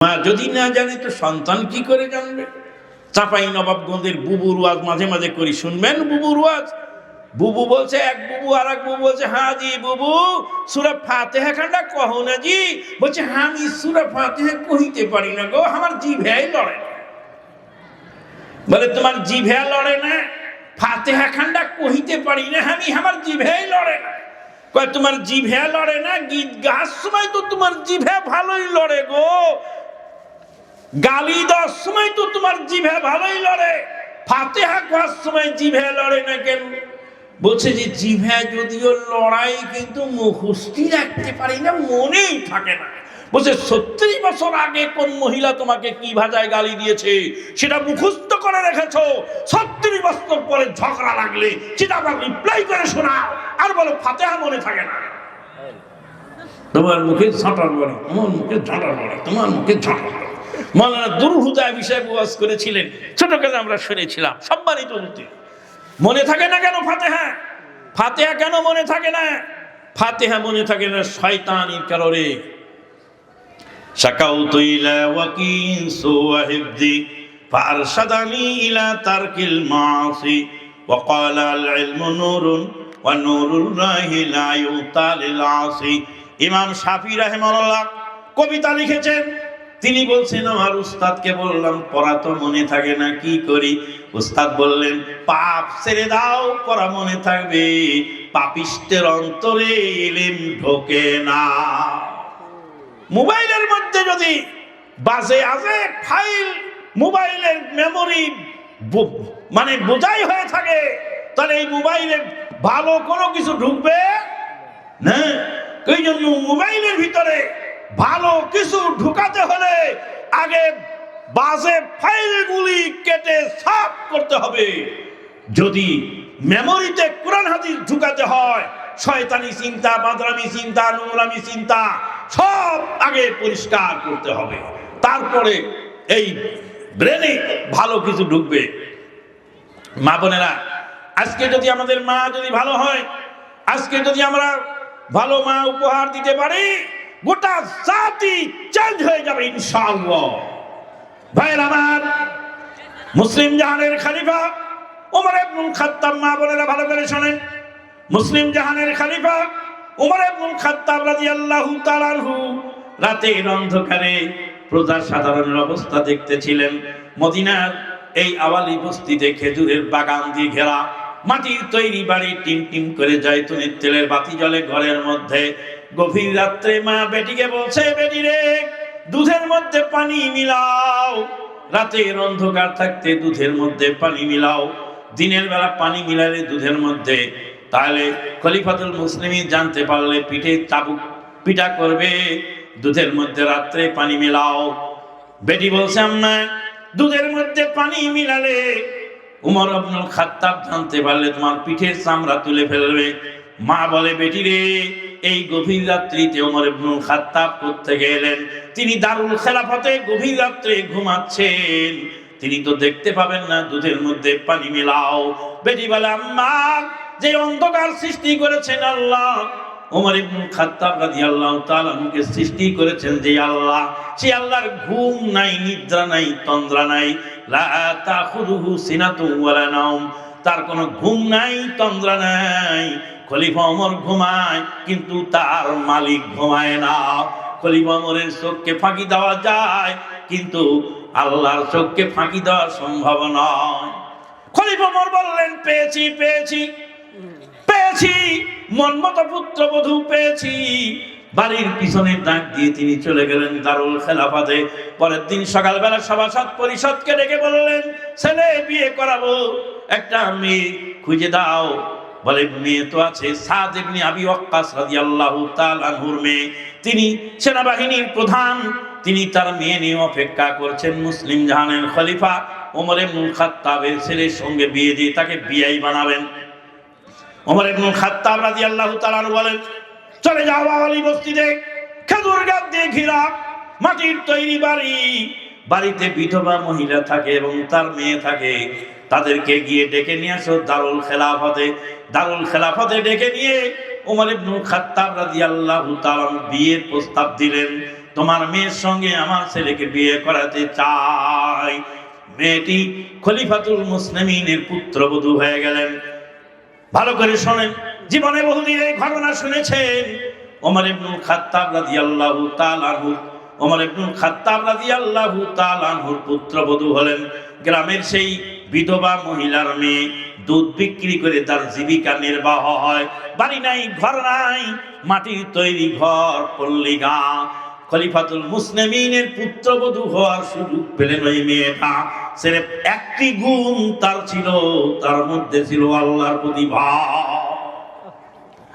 মা যদি না জানে তো সন্তান কি করে জানবে? চাপাই নবাবগঞ্জের বুবুর ওয়াজ মাঝে মাঝে করি, শুনবেন বুবুর ওয়াজ? বুবু বলছে, এক বুবু আর এক বুবু বলছে, হ্যাঁ জি বুবু সূরা ফাতিহা খানটা কহ না জি। বলছে, হ্যাঁ আমি সূরা ফাতিহা কহিতে পারি না গো, আমার জিভে লড়ে না। বলে, তোমার জিভে লড়ে না? ফাতিহা খানটা কহিতে পারি না আমি, আমার জিভে লড়ে না। কয়, তোমার জিভে লড়ে না? গীত গাওয়ার সময় তো তোমার জিভে ভালোই লড়ে গো, গালি দেওয়ার সময় তো তোমার জিভে ভালোই লড়ে, ফাতিহা করার সময় জিভে লড়ে না কেন? বলছে যে জিভে যদিও লড়াই, কিন্তু মুখস্থি রাখতে পারি না, মনেই থাকে না। বলছে, ৩০ বছর আগে কোন মহিলা তোমাকে কি ভাষায় গালি দিয়েছে সেটা মুখস্থ করে রেখেছো, ৩৬ বছর পরে ঝগড়া লাগলে সেটা আবার রিপ্লাই করে শোনাও, আর বলো ফাতিহা মনে থাকে না। তোমার মুখে ঝাঁটার বড়ি, তোমার মুখে ঝাঁটার বড়ি, তোমার মুখে ঝাঁটার বড়ি। মাওলানা দুরুল হুদায় বিষয়ে ওয়াজ করেছিলেন, ছোটকালে আমরা শুনেছিলাম। সম্মানিত অতিথি, মনে থাকে না কেন ফাতিহা? ফাতিহা কেন মনে থাকে না? ফাতিহা মনে থাকে না শয়তানির কারণে। শাকাউতু ইলা ওয়াকিন সুওয়াহিবদি ফারশাদানি ইলা তারকিল মাসি ওয়া ক্বালা আল ইলমু নূরুন ওয়া নূরুল্লাহি লা ইউতা লিল আসি। ইমাম শাফি রাহিমাহুল্লাহ কবিতা লিখেছেন, তিনি বলছেন, আমার উস্তাদকে বললাম পড়া তো মনে থাকে না, কি করি? উস্তাদ বললেন, পাপ ছেড়ে দাও, পড়া মনে থাকবে। পাপিষ্টের অন্তরে ইলম ঢোকে না। মোবাইলের মধ্যে যদি বাজে আজে ফাইল, মোবাইলের মেমোরি মানে বোঝাই হয়ে থাকে, তাহলে এই মোবাইলে ভালো কোনো কিছু ঢুকবে না। এই জন্য মোবাইলের ভিতরে ভালো কিছু ঢুকাতে হলে আগে বাজে ফাইলগুলি কেটে সাফ করতে হবে। যদি মেমোরিতে কোরআন হাদিস ঢুকাতে হয়, শয়তানি চিন্তা, বাদরামি চিন্তা, নোংরামি চিন্তা সব আগে পরিষ্কার করতে হবে, তারপরে এই ব্রেনে ভালো কিছু ঢুকবে। মা বোনেরা, আজকে যদি আমাদের মা যদি ভালো হয়, আজকে যদি আমরা ভালো মা উপহার দিতে পারি, গোটা জাতি চেঞ্জ হয়ে যাবে ইনশাআল্লাহ। ভাইয়ের আমার, মুসলিম জাহানের খলিফা ওমর ইবনুল খাত্তাব, মা বোনেরা ভালো করে শোনেন, মুসলিম জাহানের খলিফা ওমর ইবনুল খাত্তাব রাদিয়াল্লাহু তাআলা আনহু রাতের অন্ধকারে প্রজা সাধারণের অবস্থা দেখতেছিলেন। মদিনার এই আওয়ালি বস্তিতে খেজুরের বাগান দিয়ে ঘেরা, মাটির তৈরি বাড়ি, টিম টিম করে জয়তুনের তেলের বাতি জ্বলে ঘরের মধ্যে। গভীর রাত্রে মা বেটিকে বলছে, বেটি রে, দুধের মধ্যে পানি মিলাও। রাতের অন্ধকার থাকতে দুধের মধ্যে পানি মিলাও। দিনের বেলা পানি মিলালে দুধের মধ্যে, তাহলে খলিফাতুল মুসলিমিন জানতে পারলে পিঠে চাবুক পিটা করবে। দুধের মধ্যে রাত্রে পানি মিলাও। বেটি বলছে, আম্মা, দুধের মধ্যে পানি মিলালে উমর ইবনুল খাত্তাব জানতে পারলে তোমার পিঠের চামড়া তুলে ফেলবে। মা বলে, বেটি রে, এই গভীর রাত্রিতে ওমর ইবনুল খাত্তাব কোত্থেকে এলেন? তিনি দারুল খেলাফতে গভীর রাত্রে ঘুমাচ্ছেন, তিনি তো দেখতে পাবেন না দুধের মধ্যে পানি মিলাও। বেটি বলে, আম্মা, যে অন্ধকার সৃষ্টি করেছেন আল্লাহ, ওমর ইবনুল খাত্তাব রাদিয়াল্লাহু তাআলা আনহুকে সৃষ্টি করেছেন যে আল্লাহ, সেই আল্লাহর ঘুম নাই, নিদ্রা নাই, তন্দ্রা নাই। লা তাখুযুহু সিনাতুন ওয়ালা নাওম, তার কোনো ঘুম নাই, তন্দ্রা নাই। খলিফা ওমর ঘুমায়, কিন্তু তার মালিক ঘুমায় না। খলিফা ওমরের চোখকে ফাঁকি দেওয়া যায়, কিন্তু আল্লাহর চোখকে ফাঁকি দেওয়া সম্ভব নয়। খলিফা ওমর বললেন, পেয়েছি পেয়েছি পেয়েছি, মন মতো পুত্রবধূ পেয়েছি। বাড়ির পিছনে ডাক দিয়ে তিনি চলে গেলেন দারুল খেলাফতে। পরের দিন সকালবেলা সভাসদ পরিষদকে ডেকে বললেন, ছেলে বিয়ে করাবো, একটা মেয়ে খুঁজে দাও। বলে, মেয়ে তো আছে, সাদ ইবনে আবি ওয়াক্কাস রাদিয়াল্লাহু তাআলা আনহুর মেয়ে, তিনি সেনাবাহিনীর প্রধান, তিনি তার মেয়ে নিয়ে অপেক্ষা করছেন। মুসলিম জাহানের খলিফা ওমর ইবনুল খাত্তাবের ছেলের সঙ্গে বিয়ে দিয়ে তাকে বিয়াই বানাবেন। ওমর ইবনুল খাত্তাব রাদিয়াল্লাহু তাআলা আনহু বলেন, চলে যাও আওয়ালি বস্তিতে, খেজুর গাছ দিয়ে ঘেরা, মাটির তৈরি বাড়ি, বাড়িতে বিধবা মহিলা থাকে এবং তার মেয়ে থাকে, তাদেরকে গিয়ে ডেকে নিয়ে আসো দারুল খেলাফতে। দারুল খেলাফতে ডেকে নিয়ে ওমর ইবনুল খাত্তাব রাদিয়াল্লাহু তাআলা বিয়ের প্রস্তাব দিলেন। তোমার মেয়ের সঙ্গে আমার ছেলেকে বিয়ে করাতে চাই। মেয়েটি খলিফাতুল মুসলিমিনের পুত্রবধূ হয়ে গেলেন। ভালো করে শোনেন, জীবনে বহুদিন এই ঘটনা শুনেছেন। ওমর ইবনুল খাত্তাব রাদিয়াল্লাহু তাআলা আনহু, ওমর ইবনুল খাত্তাব রাদিয়াল্লাহু তাআলা আনহুর পুত্রবধূ হলেন। গ্রামের সেই বিধবা মহিলার মেয়ে, দুধ বিক্রি করে তার জীবিকা নির্বাহ হয়। বাড়ি নাই, ঘর নাই, মাটির তৈরি ঘর, পল্লী গাঁ। খলিফাতুল মুসলিমিনের পুত্রবধূ হওয়ার সুযোগ পেলেন ওই মেয়েটা। সির্ফ একটি গুণ তার ছিল, তার মধ্যে ছিল আল্লাহর প্রতি ভয়।